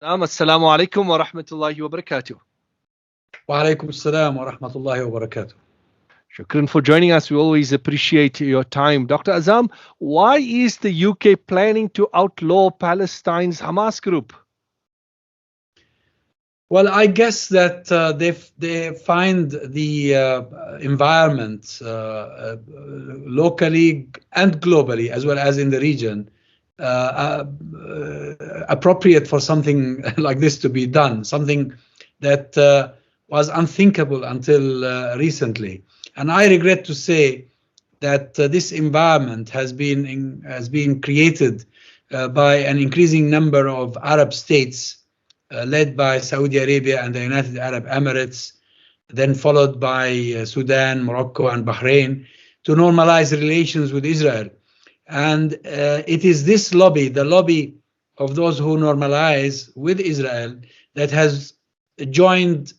Assalamu alaikum wa rahmatullahi wa barakatuh. Wa alaikum assalam wa rahmatullahi wa barakatuh. Shukran for joining us. We always appreciate your time. Dr. Azzam, why is the UK planning to outlaw Palestine's Hamas group? Well, I guess that they find the environment locally and globally, as well as in the region, appropriate for something like this to be done, something that was unthinkable until recently. And I regret to say that this environment has been created by an increasing number of Arab states led by Saudi Arabia and the United Arab Emirates, then followed by Sudan, Morocco, and Bahrain, to normalize relations with Israel. And it is this lobby, the lobby of those who normalize with Israel, that has joined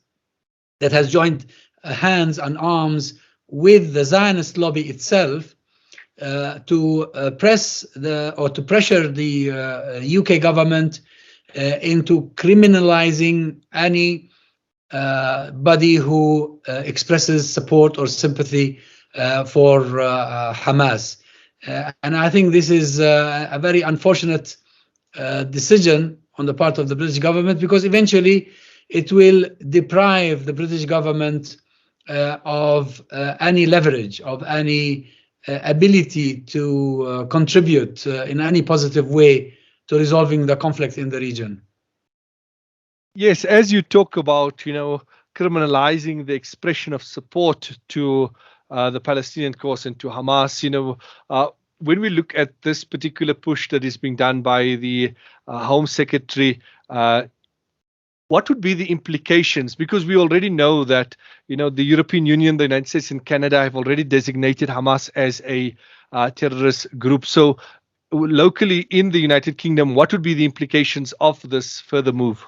hands and arms with the Zionist lobby itself to pressure the UK government into criminalizing anybody who expresses support or sympathy for Hamas. And I think this is a very unfortunate decision on the part of the British government, because eventually it will deprive the British government of any leverage, of any ability to contribute in any positive way to resolving the conflict in the region. Yes, as you talk about, criminalizing the expression of support to the Palestinian cause and to Hamas, when we look at this particular push that is being done by the Home Secretary, what would be the implications? Because we already know that, the European Union, the United States and Canada have already designated Hamas as a terrorist group. So locally in the United Kingdom, what would be the implications of this further move?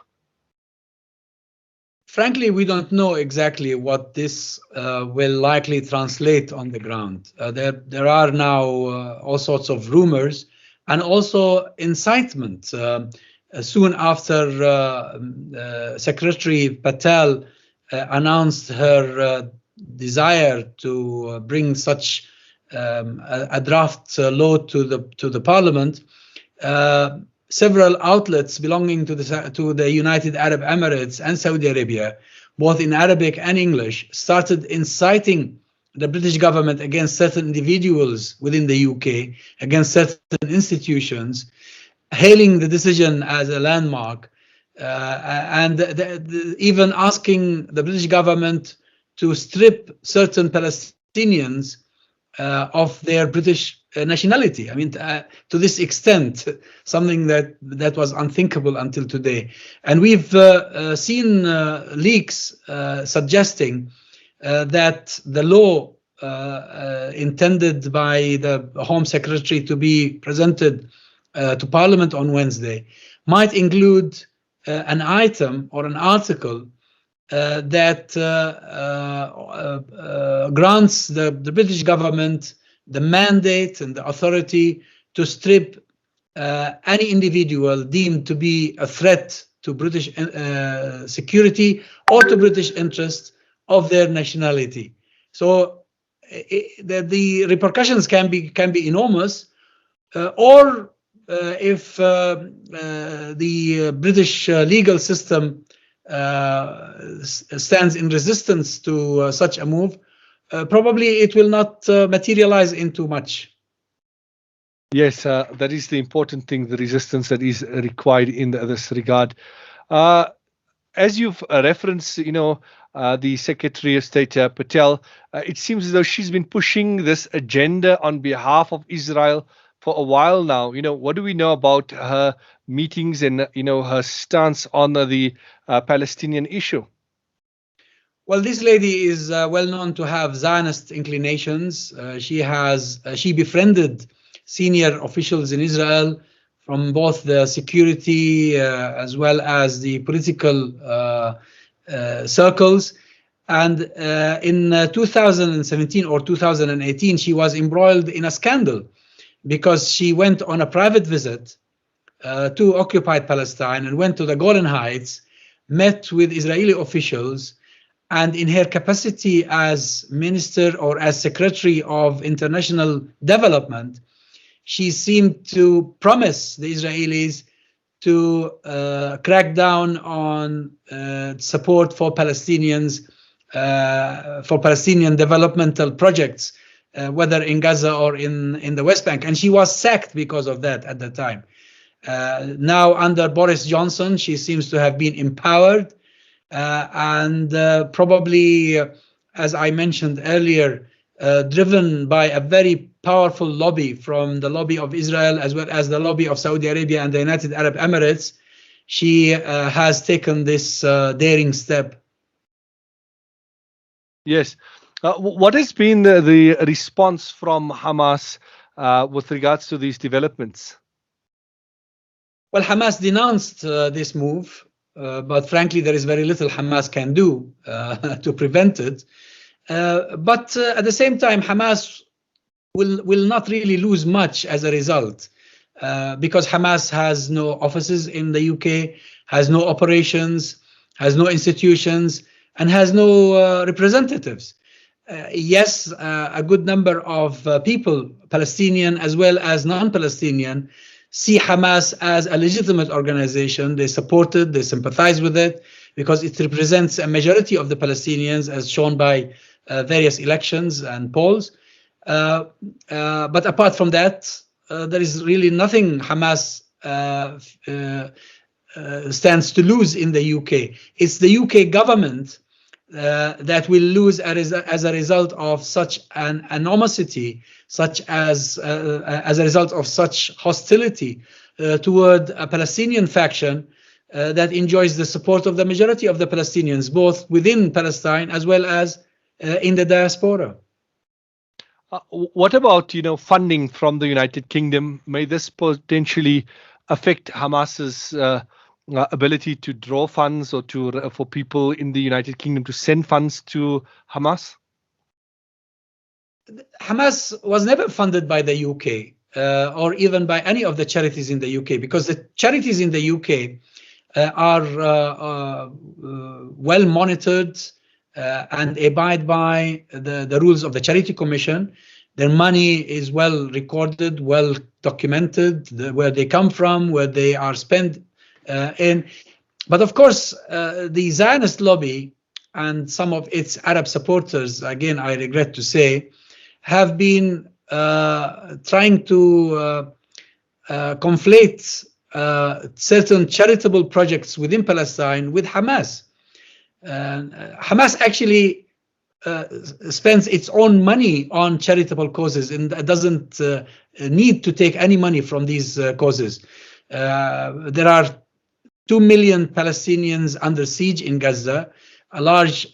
Frankly, we don't know exactly what this will likely translate on the ground. There are now all sorts of rumors and also incitement. Soon after Secretary Patel announced her desire to bring such a draft law to the Parliament, several outlets belonging to the United Arab Emirates and Saudi Arabia, both in Arabic and English, started inciting the British government against certain individuals within the UK, against certain institutions, hailing the decision as a landmark, and even asking the British government to strip certain Palestinians of their British nationality. I mean, to this extent, something that was unthinkable until today. And we've seen leaks suggesting that the law intended by the Home Secretary to be presented to Parliament on Wednesday might include an item or an article that grants the British government the mandate and the authority to strip any individual deemed to be a threat to British security or to British interests of their nationality. So the repercussions can be enormous, or if the British legal system stands in resistance to such a move, probably it will not materialize into much. Yes, that is the important thing, the resistance that is required in this regard. As you've referenced, the Secretary of State Patel, it seems as though she's been pushing this agenda on behalf of Israel for a while now. What do we know about her meetings and, her stance on the Palestinian issue? Well, this lady is well known to have Zionist inclinations. She befriended senior officials in Israel from both the security as well as the political circles. And in 2017 or 2018, she was embroiled in a scandal because she went on a private visit to occupied Palestine and went to the Golan Heights, met with Israeli officials, and in her capacity as minister or as secretary of international development, she seemed to promise the Israelis to crack down on support for Palestinians, for Palestinian developmental projects, whether in Gaza or in the West Bank. And she was sacked because of that at the time. Now, under Boris Johnson, she seems to have been empowered and probably, as I mentioned earlier, driven by a very powerful lobby from the lobby of Israel as well as the lobby of Saudi Arabia and the United Arab Emirates. She has taken this daring step. Yes. What has been the response from Hamas with regards to these developments? Well, Hamas denounced this move, but frankly, there is very little Hamas can do to prevent it. But at the same time, Hamas will not really lose much as a result, because Hamas has no offices in the UK, has no operations, has no institutions, and has no representatives. Yes, a good number of people, Palestinian as well as non-Palestinian, see Hamas as a legitimate organization. They support it, they sympathize with it, because it represents a majority of the Palestinians, as shown by various elections and polls. But apart from that, there is really nothing Hamas stands to lose in the UK. It's the UK government that will lose as a result of such an animosity, such as a result of such hostility toward a Palestinian faction that enjoys the support of the majority of the Palestinians, both within Palestine as well as in the diaspora. What about, funding from the United Kingdom? May this potentially affect Hamas's ability to draw funds or for people in the United Kingdom to send funds to Hamas? Hamas was never funded by the UK or even by any of the charities in the UK, because the charities in the UK are well monitored and abide by the rules of the Charity Commission. Their money is well recorded, well documented, where they come from, where they are spent in. But of course, the Zionist lobby and some of its Arab supporters, again, I regret to say, have been trying to conflate certain charitable projects within Palestine with Hamas. Hamas actually spends its own money on charitable causes and doesn't need to take any money from these causes. There are 2 million Palestinians under siege in Gaza. A large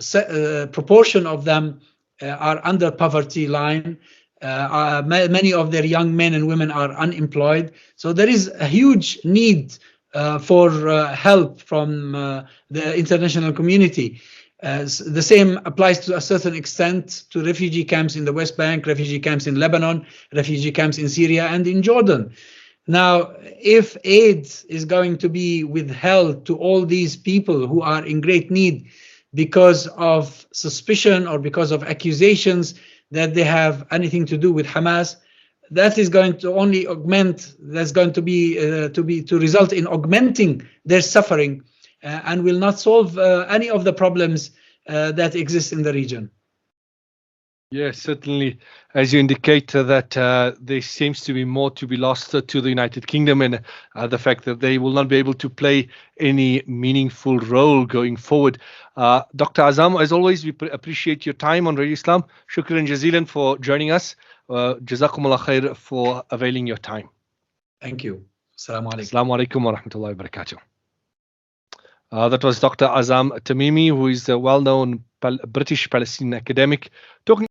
proportion of them are under poverty line. Many of their young men and women are unemployed. So there is a huge need for help from the international community. The same applies to a certain extent to refugee camps in the West Bank, refugee camps in Lebanon, refugee camps in Syria and in Jordan. Now, if aid is going to be withheld to all these people who are in great need because of suspicion or because of accusations that they have anything to do with Hamas, that is going to only augment, that's going to result in augmenting their suffering and will not solve any of the problems that exist in the region. Yes, certainly. As you indicate that there seems to be more to be lost to the United Kingdom, and the fact that they will not be able to play any meaningful role going forward. Dr. Azzam, as always, we appreciate your time on Radio Islam. Shukran jazilan for joining us. Jazakumullah khair for availing your time. Thank you. Assalamu alaikum. Assalamu alaikum wa rahmatullahi wa barakatuh. That was Dr. Azzam Tamimi, who is a well-known British Palestinian academic, talking